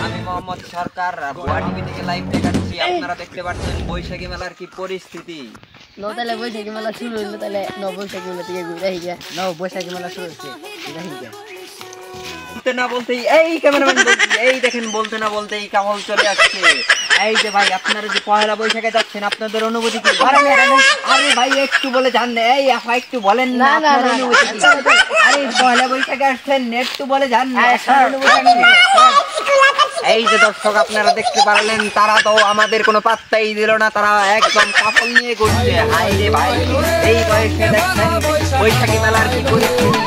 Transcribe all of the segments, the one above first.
আমি মোহাম্মদ সরকার ভুয়া টিভি থেকে লাইভ দেখাচ্ছি। আপনারা দেখতে পাচ্ছেন বৈশাখী মেলার কি পরিস্থিতি। তাহলে বৈশাখী মেলা শুরু হইলো, তাহলে বৈশাখী মেলা থেকে ঘুরে গিয়া বৈশাখী মেলা শুরু হচ্ছে। বলতে না বলতেই এই ক্যামেরাম্যান এই দেখেন, বলতে না বলতেই কামল চলে আসছে। এই যে ভাই, আপনারা যে পয়লা বৈশাখে যাচ্ছেন, আপনাদের অনুভূতি কি? আরে ভাই একটু বলে যান না, এই আপা একটু বলেন না আপনার অনুভূতি কি? আরে পয়লা বৈশাখে আসছেন, একটু বলে যান না আপনার অনুভূতি কি? এই যে দর্শক আপনারা দেখতে পারলেন, তারা তো আমাদের কোনো পাত্তাই দিল না, তারা একদম কাপড় নিয়ে ঘুরছে। হাই রে ভাই, এই বয়সে দেখছেন বৈশাখী মেলার কি পরিস্থিতি।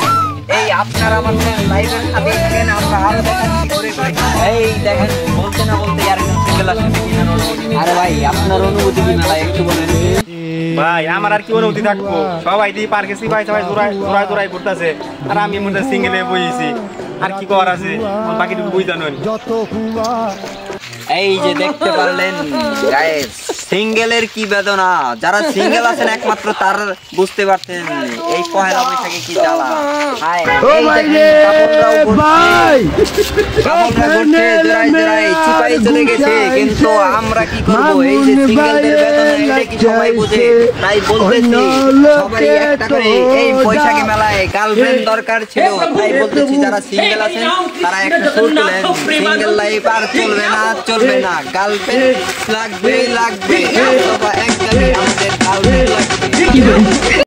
এই আপনারা আমাদের লাইভের সাথে থাকেন, আমরা আরো দেখাচ্ছি করে করে। এই দেখেন, বলতে না বলতে আর একজন সিঙ্গেল আসছে। আরে ভাই আপনার অনুভূতি কি মেলা একটু বলেন। ভাই আমার আর কি অনুভূতি থাকবো, সবাই দিয়ে পার্কে ভাই সবাই জোড়ায় ঘুরতেছে, আর আমি মধ্যে সিঙ্গেলে বইছি। আর কি করার আছে, বাকিটুকু বুঝতে নয়। এই যে দেখতে পারলেন গাইস, সিঙ্গেলের কি বেদনা। যারা সিঙ্গেল আছেন একমাত্র তার বুঝতে পারছেন এই পয়লা বৈশাখে কি জ্বালা। হায় এই দেখেন কাপড়রাও ঘুরছে, জোড়ায় জোড়ায় চিপাই চলে গেছে। কিন্তু আমরা কি করব? এই যে সিঙ্গেলদের বেদনা এটা কি সবাই বুঝে? তাই বলতেছি সবাই একটা করে এই বৈশাখী মেলায় গার্লফ্রেন্ড দরকার ছিল। তাই বলতেছি যারা সিঙ্গেল আছেন তারা একটা সুর তুলেন। সিঙ্গেল লাইফ আর চলবে না, চলবে না। গার্লফ্রেন্ড লাগবে লাগবে, একদমই আমাদের গার্লফ্রেন্ড লাগবে।